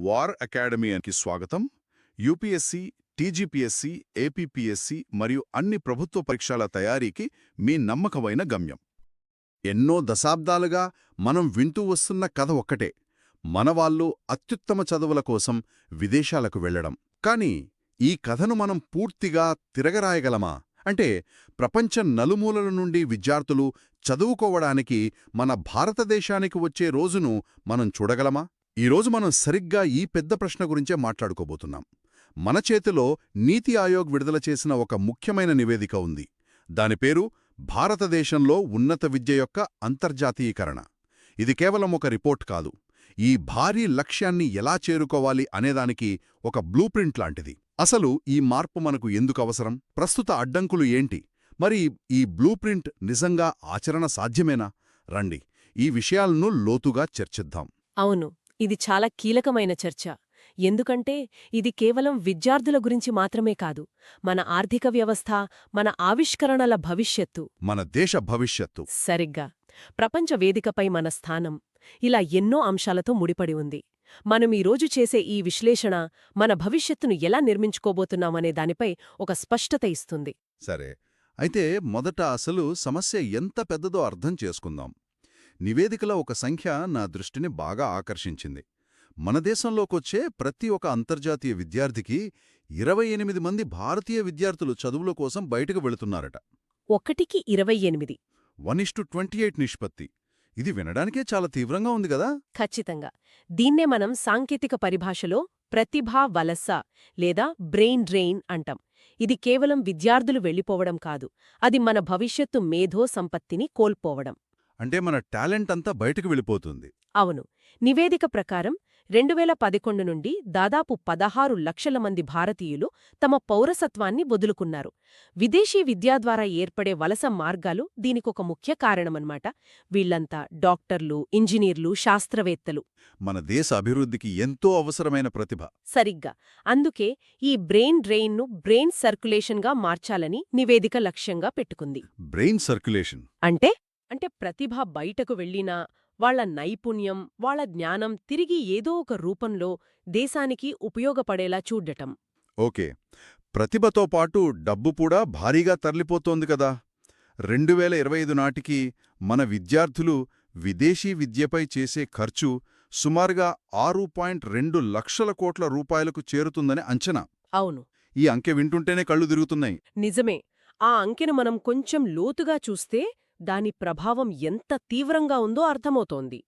War అకాడమీకి స్వాగతం. UPSC, TGPSC, APPSC మరియు అన్ని ప్రభుత్వ పరీక్షల తయారీకి మీ నమ్మకమైన గమ్యం. ఎన్నో దశాబ్దాలుగా మనం వింటూ వస్తున్న కథ ఒక్కటే, మనవాళ్ళు అత్యుత్తమ చదువుల కోసం విదేశాలకు వెళ్లడం. కానీ ఈ కథను మనం పూర్తిగా తిరగరాయగలమా? అంటే ప్రపంచం నలుమూలల నుండి విద్యార్థులు చదువుకోవడానికి మన భారతదేశానికి వచ్చే రోజును మనం చూడగలమా? ఈరోజు మనం సరిగ్గా ఈ పెద్ద ప్రశ్న గురించే మాట్లాడుకోబోతున్నాం. మన చేతిలో నీతి ఆయోగ్ విడుదల చేసిన ఒక ముఖ్యమైన నివేదిక ఉంది. దాని పేరు భారతదేశంలో ఉన్నత విద్య యొక్క అంతర్జాతీయీకరణ. ఇది కేవలం ఒక రిపోర్ట్ కాదు, ఈ భారీ లక్ష్యాన్ని ఎలా చేరుకోవాలి అనేదానికి ఒక బ్లూప్రింట్ లాంటిది. అసలు ఈ మార్పు మనకు ఎందుకు అవసరం? ప్రస్తుత అడ్డంకులు ఏంటి? మరి ఈ బ్లూప్రింట్ నిజంగా ఆచరణ సాధ్యమేనా? రండి, ఈ విషయాలను లోతుగా చర్చిద్దాం. అవును, ఇది చాలా కీలకమైన చర్చ. ఎందుకంటే ఇది కేవలం విద్యార్థుల గురించి మాత్రమే కాదు, మన ఆర్థిక వ్యవస్థ, మన ఆవిష్కరణల భవిష్యత్తు, మన దేశ భవిష్యత్తు. సరిగ్గా ప్రపంచ వేదికపై మన స్థానం, ఇలా ఎన్నో అంశాలతో ముడిపడి ఉంది. మనం ఈరోజు చేసే ఈ విశ్లేషణ మన భవిష్యత్తును ఎలా నిర్మించుకోబోతున్నామనే దానిపై ఒక స్పష్టత ఇస్తుంది. సరే, అయితే మొదట అసలు సమస్య ఎంత పెద్దదో అర్థం చేసుకుందాం. నివేదికలో ఒక సంఖ్య నా దృష్టిని బాగా ఆకర్షించింది. మన దేశంలోకొచ్చే ప్రతి ఒక్క అంతర్జాతీయ విద్యార్థికి 28 మంది భారతీయ విద్యార్థులు చదువుల కోసం బయటకు వెళుతున్నారట. 1కి 28. 1:28 నిష్పత్తి. ఇది వినడానికే చాలా తీవ్రంగా ఉంది కదా. ఖచ్చితంగా. దీన్నే మనం సాంకేతిక పరిభాషలో ప్రతిభా వలస లేదా బ్రెయిన్ డ్రెయిన్ అంటాం. ఇది కేవలం విద్యార్థులు వెళ్ళిపోవడం కాదు, అది మన భవిష్యత్తు మేధో సంపత్తిని కోల్పోవడం. అంటే మన టాలెంట్ అంతా బయటకు వెళ్ళిపోతుంది. అవును. నివేదిక ప్రకారం 2011 నుండి దాదాపు 16 లక్షల మంది భారతీయులు తమ పౌరసత్వాన్ని వదులుకున్నారు. విదేశీ విద్యా ద్వారా ఏర్పడే వలస మార్గాలు దీనికొక ముఖ్య కారణమన్నమాట. వీళ్లంతా డాక్టర్లు, ఇంజనీర్లు, శాస్త్రవేత్తలు. మన దేశ అభివృద్ధికి ఎంతో అవసరమైన ప్రతిభ. సరిగ్గా. అందుకే ఈ బ్రెయిన్ డ్రెయిన్ను బ్రెయిన్ సర్క్యులేషన్గా మార్చాలని నివేదిక లక్ష్యంగా పెట్టుకుంది. బ్రెయిన్ సర్క్యులేషన్ అంటే ప్రతిభ బయటకు వెళ్లినా వాళ్ల నైపుణ్యం, వాళ్ల జ్ఞానం తిరిగి ఏదో ఒక రూపంలో దేశానికి ఉపయోగపడేలా చూడ్డటం. ఓకే, ప్రతిభతో పాటు డబ్బు కూడా భారీగా తరలిపోతోంది కదా. 2025 నాటికి మన విద్యార్థులు విదేశీ విద్యపై చేసే ఖర్చు సుమారుగా 6.2 లక్షల కోట్ల రూపాయలకు చేరుతుందని అంచనా. అవును. ఈ అంకె వింటుంటేనే కళ్ళు తిరుగుతున్నాయి. నిజమే. ఆ అంకెను మనం కొంచెం లోతుగా చూస్తే దాని ప్రభావం ఎంత తీవ్రంగా ఉందో అర్థమవుతోంది.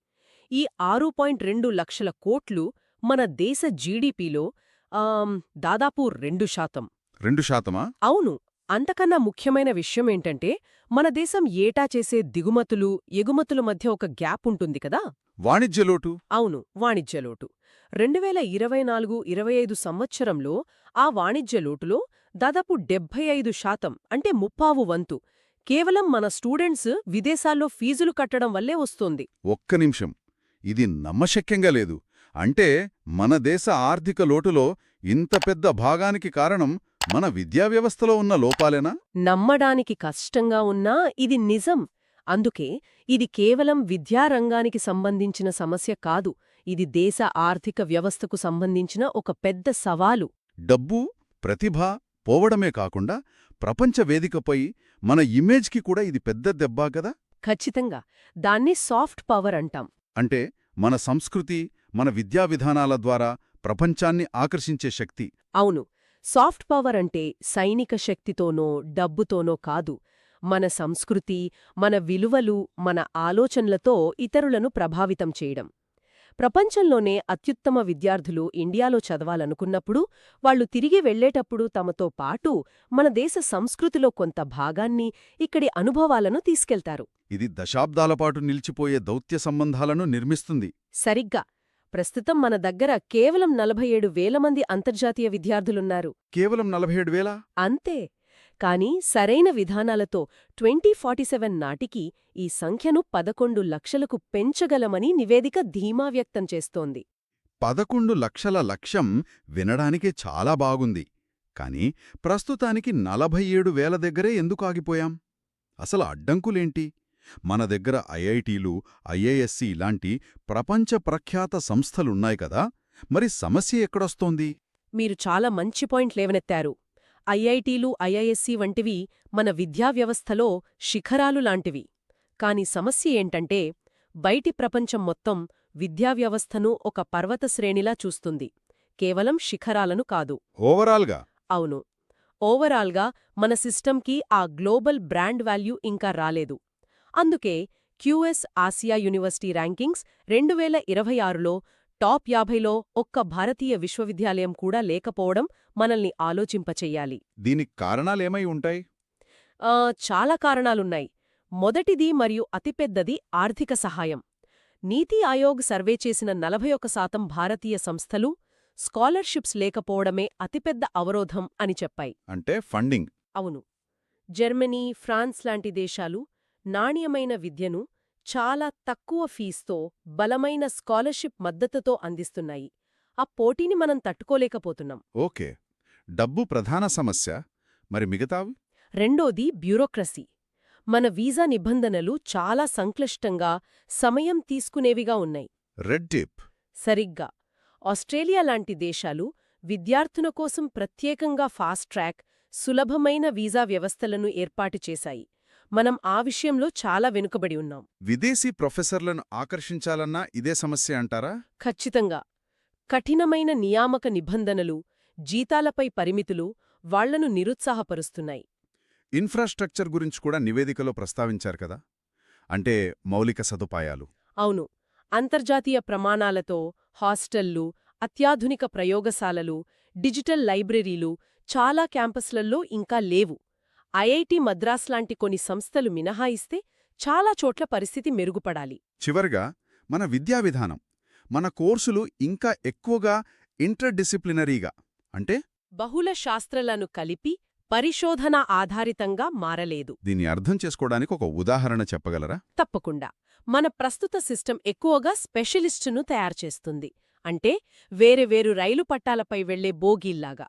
ఈ 6.2 లక్షల కోట్లు మన దేశ జీడీపీలో దాదాపు 2%. 2%? అవును. అంతకన్నా ముఖ్యమైన విషయమేంటంటే మన దేశం ఏటా చేసే దిగుమతులు, ఎగుమతుల మధ్య ఒక గ్యాప్ ఉంటుంది కదా. వాణిజ్యలోటు. అవును, వాణిజ్యలోటు. 2024-25 సంవత్సరంలో ఆ వాణిజ్యలోటులో దాదాపు 75%, అంటే 30 వంతు కేవలం మన స్టూడెంట్స్ విదేశాల్లో ఫీజులు కట్టడం వల్లే వస్తోంది. ఒక్క నిమిషం, ఇది నమ్మశక్యంగా లేదు. అంటే మన దేశ ఆర్థిక లోటులో ఇంత పెద్ద భాగానికి కారణం మన విద్యావ్యవస్థలో ఉన్న లోపాలేనా? నమ్మడానికి కష్టంగా ఉన్నా ఇది నిజం. అందుకే ఇది కేవలం విద్యారంగానికి సంబంధించిన సమస్య కాదు, ఇది దేశ ఆర్థిక వ్యవస్థకు సంబంధించిన ఒక పెద్ద సవాలు. డబ్బు, ప్రతిభ పోవడమే కాకుండా ప్రపంచ వేదికపై మన ఇమేజ్కి కూడా ఇది పెద్ద దెబ్బా కదా. ఖచ్చితంగా. దాన్ని సాఫ్ట్ పవర్ అంటాం. అంటే మన సంస్కృతి, మన విద్యా విధానాల ద్వారా ప్రపంచాన్ని ఆకర్షించే శక్తి. అవును. సాఫ్ట్ పవర్ అంటే సైనిక శక్తితోనో డబ్బుతోనో కాదు, మన సంస్కృతి, మన విలువలు, మన ఆలోచనలతో ఇతరులను ప్రభావితం చేయడం. ప్రపంచంలోనే అత్యుత్తమ విద్యార్థులు ఇండియాలో చదవాలనుకున్నప్పుడు వాళ్లు తిరిగి వెళ్లేటప్పుడు తమతో పాటు మన దేశ సంస్కృతిలో కొంత భాగాన్ని, ఇక్కడి అనుభవాలను తీసుకెళ్తారు. ఇది దశాబ్దాలపాటు నిలిచిపోయే దౌత్య సంబంధాలను నిర్మిస్తుంది. సరిగ్గా. ప్రస్తుతం మన దగ్గర కేవలం 47,000 మంది అంతర్జాతీయ విద్యార్థులున్నారు. కేవలం 47,000? అంతే. కానీ సరైన విధానాలతో 2047 నాటికి ఈ సంఖ్యను 11 లక్షలకు పెంచగలమని నివేదిక ధీమా వ్యక్తం చేస్తోంది. 11 లక్షల లక్ష్యం వినడానికి చాలా బాగుంది. కానీ ప్రస్తుతానికి 47,000 దగ్గరే ఎందుకు ఆగిపోయాం? అసలు అడ్డంకులేంటి? మన దగ్గర ఐఐటీలు, ఐఏఎస్సి లాంటి ప్రపంచ ప్రఖ్యాత సంస్థలున్నాయి కదా, మరి సమస్య ఎక్కడొస్తోంది? మీరు చాలా మంచి పాయింట్ లేవనెత్తారు. ఐఐటీలు, ఐఐఎస్సి వంటివి మన విద్యా వ్యవస్థలో శిఖరాలు లాంటివి. కాని సమస్య ఏంటంటే, బయటి ప్రపంచం మొత్తం విద్యా వ్యవస్థను ఒక పర్వత శ్రేణిలా చూస్తుంది, కేవలం శిఖరాలను కాదు. ఓవరాల్గా అవును. ఓవరాల్గా మన సిస్టంకి ఆ గ్లోబల్ బ్రాండ్ వాల్యూ ఇంకా రాలేదు. అందుకే క్యూఎస్ ఆసియా యూనివర్సిటీ ర్యాంకింగ్స్ 2026లో టాప్ 50లో ఒక్క భారతీయ విశ్వవిద్యాలయం కూడా లేకపోవడం మనల్ని ఆలోచింపచెయ్యాలి. దీనికి కారణాలేమై ఉంటాయి? చాలా కారణాలున్నాయి. మొదటిది మరియు అతిపెద్దది ఆర్థిక సహాయం. నీతి ఆయోగ్ సర్వే చేసిన 41% భారతీయ సంస్థలు స్కాలర్షిప్స్ లేకపోవడమే అతిపెద్ద అవరోధం అని చెప్పాయి. అంటే ఫండింగ్. అవును. జర్మనీ, ఫ్రాన్స్ లాంటి దేశాలు నాణ్యమైన విద్యను చాలా తక్కువ ఫీజుతో, బలమైన స్కాలర్షిప్ మద్దతుతో అందిస్తున్నాయి. ఆ పోటీని మనం తట్టుకోలేకపోతున్నాం. ఓకే, డబ్బు ప్రధాన సమస్య. మరి మిగతావి? రెండోది బ్యూరోక్రసీ. మన వీసా నిబంధనలు చాలా సంక్లిష్టంగా, సమయం తీసుకునేవిగా ఉన్నాయి. Red tape. సరిగ్గా. ఆస్ట్రేలియా లాంటి దేశాలు విద్యార్థుల కోసం ప్రత్యేకంగా ఫాస్ట్ ట్రాక్, సులభమైన వీసా వ్యవస్థలను ఏర్పాటు చేశాయి. మనం ఆ విషయంలో చాలా వెనుకబడి ఉన్నాం. విదేశీ ప్రొఫెసర్లను ఆకర్షించాలన్నా ఇదే సమస్య అంటారా? ఖచ్చితంగా. కఠినమైన నియామక నిబంధనలు, జీతాలపై పరిమితులు వాళ్లను నిరుత్సాహపరుస్తున్నాయి. ఇన్ఫ్రాస్ట్రక్చర్ గురించి కూడా నివేదికలో ప్రస్తావించారు కదా, అంటే మౌలిక సదుపాయాలు. అవును. అంతర్జాతీయ ప్రమాణాలతో హాస్టళ్లు, అత్యాధునిక ప్రయోగశాలలు, డిజిటల్ లైబ్రరీలు చాలా క్యాంపస్లలో ఇంకా లేవు. ఐఐటి మద్రాస్ లాంటి కొన్ని సంస్థలు మినహాయిస్తే చాలా చోట్ల పరిస్థితి మెరుగుపడాలి. చివరగా, మన విద్యా విధానం, మన కోర్సులు ఇంకా ఎక్కువగా ఇంటర్డిసిప్లినరీగా, అంటే బహుళ శాస్త్రాలను కలిపి పరిశోధన ఆధారితంగా మారలేదు. దీన్ని అర్థం చేసుకోవడానికి ఒక ఉదాహరణ చెప్పగలరా? తప్పకుండా. మన ప్రస్తుత సిస్టం ఎక్కువగా స్పెషలిస్టును తయారుచేస్తుంది. అంటే వేరు రైలు పట్టాలపై వెళ్లే బోగీల్లాగా.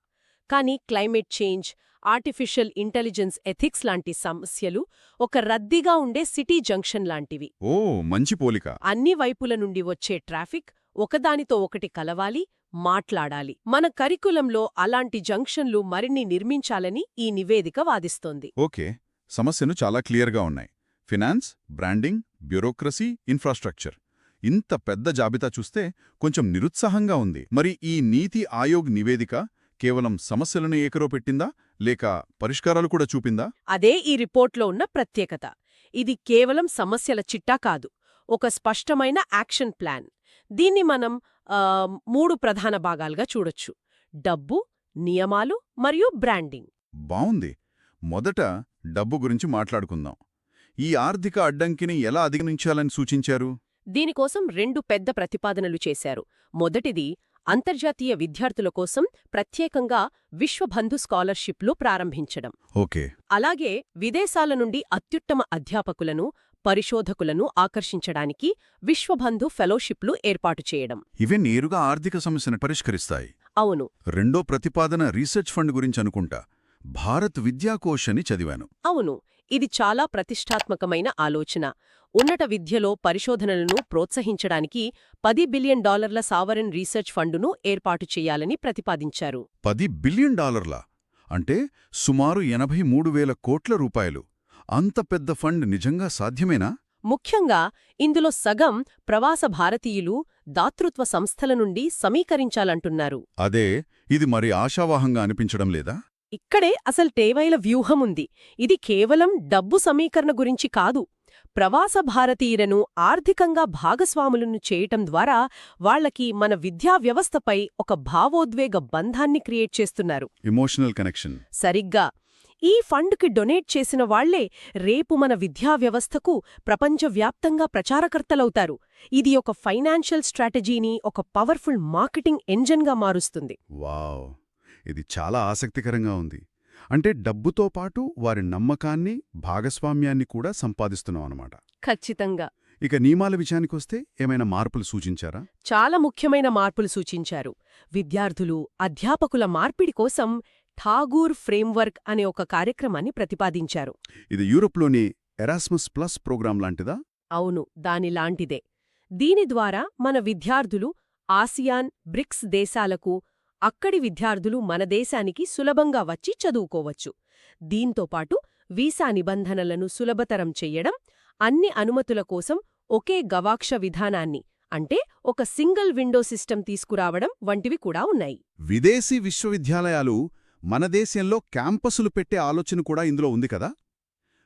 కానీ climate change, artificial intelligence, ethics లాంటి సమస్యలు ఒక రద్దీగా ఉండే సిటీ జంక్షన్ లాంటివి. ఓ, మంచి పోలిక. అన్ని వైపుల నుండి వచ్చే ట్రాఫిక్ ఒకదానితో ఒకటి కలవాలి, మాట్లాడాలి. మన కరికులంలో అలాంటి జంక్షన్లు మరిన్ని నిర్మించాలని ఈ నివేదిక వాదిస్తోంది. ఓకే, సమస్యలు చాలా క్లియర్గా ఉన్నాయి. Finance, branding, bureaucracy, infrastructure. ఇంత పెద్ద జాబితా చూస్తే కొంచెం నిరుత్సాహంగా ఉంది. మరి ఈ నీతి ఆయోగ్ నివేదిక కేవలం సమస్యలను ఏకరోపెట్టిందా, లేక పరిష్కారాలు కూడా చూపిందా? అదే ఈ రిపోర్ట్లో ఉన్న ప్రత్యేకత. ఇది కేవలం సమస్యల చిట్టా కాదు, ఒక స్పష్టమైన యాక్షన్ ప్లాన్. దీన్ని మనం 3 ప్రధాన భాగాలుగా చూడొచ్చు: డబ్బు, నియమాలు మరియు బ్రాండింగ్. బావుంది. మొదట డబ్బు గురించి మాట్లాడుకుందాం. ఈ ఆర్థిక అడ్డంకిని ఎలా అధిగమించాలని సూచించారు? దీనికోసం 2 పెద్ద ప్రతిపాదనలు చేశారు. మొదటిది, అంతర్జాతీయ విద్యార్థుల కోసం ప్రత్యేకంగా విశ్వబంధు స్కాలర్షిప్లు ప్రారంభించడం. ఓకే. అలాగే విదేశాల నుండి అత్యుత్తమ అధ్యాపకులను, పరిశోధకులను ఆకర్షించడానికి విశ్వబంధు ఫెలోషిప్లు ఏర్పాటు చేయడం. ఇవే నేరుగా ఆర్థిక సమస్యను పరిష్కరిస్తాయి. అవును. రెండో ప్రతిపాదన రీసెర్చ్ ఫండ్ గురించి అనుకుంటా. భారత్ విద్యాకోష్ అని చదివాను. అవును. ఇది చాలా ప్రతిష్టాత్మకమైన ఆలోచన. ఉన్నత విద్యలో పరిశోధనలను ప్రోత్సహించడానికి $10 బిలియన్ సావరెన్ రీసెర్చ్ ఫండును ఏర్పాటు చేయాలని ప్రతిపాదించారు. $10 బిలియన్? అంటే సుమారు 83,000 కోట్ల రూపాయలు. అంత పెద్ద ఫండ్ నిజంగా సాధ్యమేనా? ముఖ్యంగా ఇందులో సగం ప్రవాస భారతీయులు, దాతృత్వ సంస్థల నుండి సమీకరించాలంటున్నారు. అదే, ఇది మరి ఆశావాహంగా అనిపించడం లేదా? ఇక్కడే అసలు టేవైల వ్యూహముంది. ఇది కేవలం డబ్బు సమీకరణ గురించి కాదు. ప్రవాస భారతీయులను ఆర్థికంగా భాగస్వాములను చేయటం ద్వారా వాళ్లకి మన విద్యా వ్యవస్థపై ఒక భావోద్వేగ బంధాన్ని క్రియేట్ చేస్తున్నారు. Emotional connection. సరిగ్గా. ఈ ఫండ్కి డొనేట్ చేసిన వాళ్లే రేపు మన విద్యా వ్యవస్థకు ప్రపంచవ్యాప్తంగా ప్రచారకర్తలవుతారు. ఇది ఒక ఫైనాన్షియల్ స్ట్రాటజీని ఒక పవర్ఫుల్ మార్కెటింగ్ ఎంజన్గా మారుస్తుంది. వావ్, ఇది చాలా ఆసక్తికరంగా ఉంది. అంటే డబ్బుతో పాటు వారి నమ్మకాన్ని, భాగస్వామ్యాన్ని కూడా సంపాదిస్తున్నాం అన్నమాట. ఖచ్చితంగా. ఇక నియమాల విషయానికొస్తే ఏమైనా మార్పులు సూచించారా? చాలా ముఖ్యమైన మార్పులు సూచించారు. విద్యార్థులు, అధ్యాపకుల మార్పిడి కోసం ఠాగూర్ ఫ్రేమ్వర్క్ అనే ఒక కార్యక్రమాన్ని ప్రతిపాదించారు. ఇది యూరోప్లోని ఎరాస్మస్ ప్లస్ ప్రోగ్రాం లాంటిదా? అవును, దానిలాంటిదే. దీని ద్వారా మన విద్యార్థులు ఆసియాన్, బ్రిక్స్ దేశాలకు అక్కడి విద్యార్థులు మన దేశానికి సులభంగా వచ్చి చదువుకోవచ్చు. దీంతోపాటు వీసా నిబంధనలను సులభతరం చెయ్యడం, అన్ని అనుమతుల కోసం ఒకే గవాక్ష విధానాన్ని అంటే ఒక సింగిల్ విండో సిస్టమ్ తీసుకురావడం వంటివి కూడా ఉన్నాయి. విదేశీ విశ్వవిద్యాలయాలు మన దేశంలో క్యాంపసులు పెట్టే ఆలోచన కూడా ఇందులో ఉంది కదా.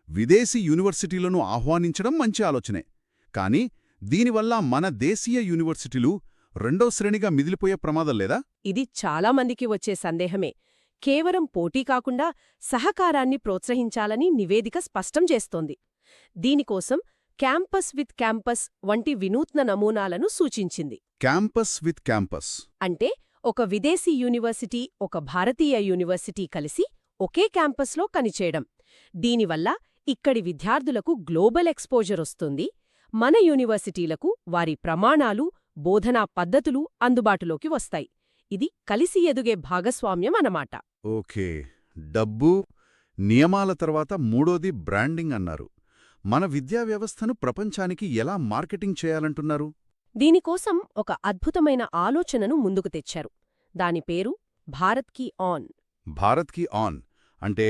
విదేశీ యూనివర్సిటీలను ఆహ్వానించడం మంచి ఆలోచనే, కానీ దీనివల్ల మన దేశీయ యూనివర్సిటీలు రెండో శ్రేణిగా మిదిలిపోయే ప్రమాదం లేదా? ఇది చాలామందికి వచ్చే సందేహమే. కేవలం పోటీ కాకుండా సహకారాన్ని ప్రోత్సహించాలని నివేదిక స్పష్టం చేస్తోంది. దీనికోసం క్యాంపస్ విత్ క్యాంపస్ వంటి వినూత్న నమూనాలను సూచించింది. క్యాంపస్ విత్ క్యాంపస్ అంటే ఒక విదేశీ యూనివర్సిటీ, ఒక భారతీయ యూనివర్సిటీ కలిసి ఒకే క్యాంపస్లో పనిచేయడం. దీనివల్ల ఇక్కడి విద్యార్థులకు గ్లోబల్ ఎక్స్పోజర్ వస్తుంది, మన యూనివర్సిటీలకు వారి ప్రమాణాలు, బోధనా పద్ధతులు అందుబాటులోకి వస్తాయి. ఇది కలిసి ఎదుగే భాగస్వామ్యం అన్నమాట. ఓకే, డబ్బు, నియమాల తర్వాత మూడోది బ్రాండింగ్ అన్నారు. మన విద్యా వ్యవస్థను ప్రపంచానికి ఎలా మార్కెటింగ్ చేయాలంటున్నారు? దీనికోసం ఒక అద్భుతమైన ఆలోచనను ముందుకు తెచ్చారు. దాని పేరు భారత్ కీ ఆన్. భారత్ కీ ఆన్ అంటే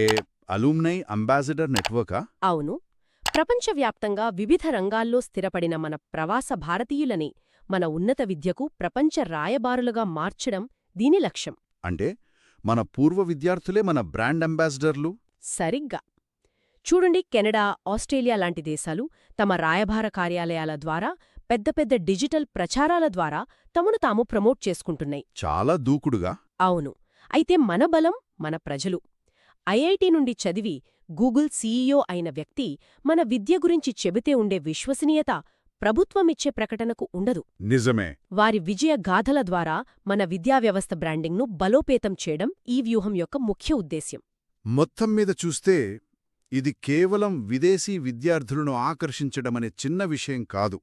అలూమ్నై అంబాసిడర్ నెట్వర్కా? అవును. ప్రపంచవ్యాప్తంగా వివిధ రంగాల్లో స్థిరపడిన మన ప్రవాస భారతీయులని మన ఉన్నత విద్యకు ప్రపంచ రాయబారులుగా మార్చడం దీని లక్ష్యం. అంటే మన పూర్వ విద్యార్థులే మన బ్రాండ్ అంబాసిడర్లు? సరిగ్గా. చూడండి, కెనడా, ఆస్ట్రేలియా లాంటి దేశాలు తమ రాయబార కార్యాలయాల ద్వారా, పెద్ద పెద్ద డిజిటల్ ప్రచారాల ద్వారా తమను తాము ప్రమోట్ చేసుకుంటున్నాయి. చాలా దూకుడుగా. అవును. అయితే మన బలం మన ప్రజలు. ఐఐటి నుండి చదివి గూగుల్ సీఈఓ అయిన వ్యక్తి మన విద్య గురించి చెబితే ఉండే విశ్వసనీయత ప్రభుత్వమిచ్చే ప్రకటనకు ఉండదు. నిజమే. వారి విజయ గాథల ద్వారా మన విద్యావ్యవస్థ బ్రాండింగ్ను బలోపేతం చేయడం ఈ వ్యూహం యొక్క ముఖ్య ఉద్దేశ్యం. మొత్తం మీద చూస్తే ఇది కేవలం విదేశీ విద్యార్థులను ఆకర్షించడమనే చిన్న విషయం కాదు.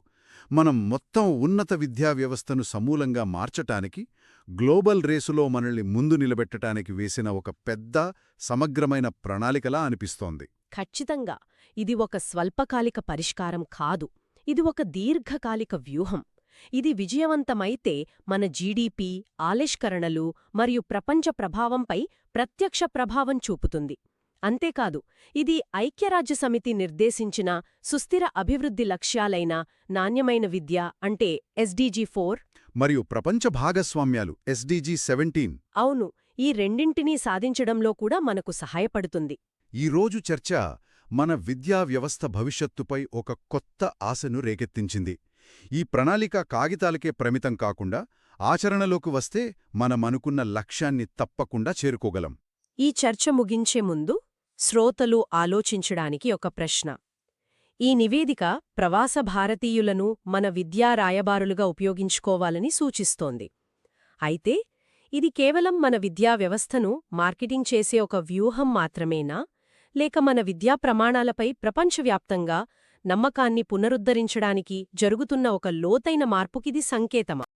మనం మొత్తం ఉన్నత విద్యా వ్యవస్థను సమూలంగా మార్చటానికి, గ్లోబల్ రేసులో మనల్ని ముందు నిలబెట్టటానికి వేసిన ఒక పెద్ద, సమగ్రమైన ప్రణాళికలా అనిపిస్తోంది. ఖచ్చితంగా ఇది ఒక స్వల్పకాలిక పరిష్కారం కాదు. ఇది ఒక దీర్ఘకాలిక వ్యూహం. ఇది విజయవంతమైతే మన జీడీపీ, ఆవిష్కరణలు మరియు ప్రపంచ ప్రభావంపై ప్రత్యక్ష ప్రభావం చూపుతుంది. అంతేకాదు, ఇది ఐక్యరాజ్యసమితి నిర్దేశించిన సుస్థిర అభివృద్ధి లక్ష్యాలైన నాణ్యమైన విద్య అంటే SDG 4 మరియు ప్రపంచ భాగస్వామ్యాలు SDG 17 అవును, ఈ రెండింటినీ సాధించడంలో కూడా మనకు సహాయపడుతుంది. ఈరోజు చర్చ మన విద్యా వ్యవస్థ భవిష్యత్తుపై ఒక కొత్త ఆశను రేకెత్తించింది. ఈ ప్రణాళిక కాగితాలకే పరిమితం కాకుండా ఆచరణలోకి వస్తే మనమనుకున్న లక్ష్యాన్ని తప్పకుండా చేరుకోగలం. ఈ చర్చ ముగించే ముందు శ్రోతలు ఆలోచించడానికి ఒక ప్రశ్న. ఈ నివేదిక ప్రవాస భారతీయులను మన విద్యా రాయబారులుగా ఉపయోగించుకోవాలని సూచిస్తోంది. అయితే ఇది కేవలం మన విద్యా వ్యవస్థను మార్కెటింగ్ చేసే ఒక వ్యూహం మాత్రమేనా, లేక మన విద్యా ప్రమాణాలపై ప్రపంచవ్యాప్తంగా నమ్మకాన్ని పునరుద్ధరించడానికి జరుగుతున్న ఒక లోతైన మార్పుకిది సంకేతమా?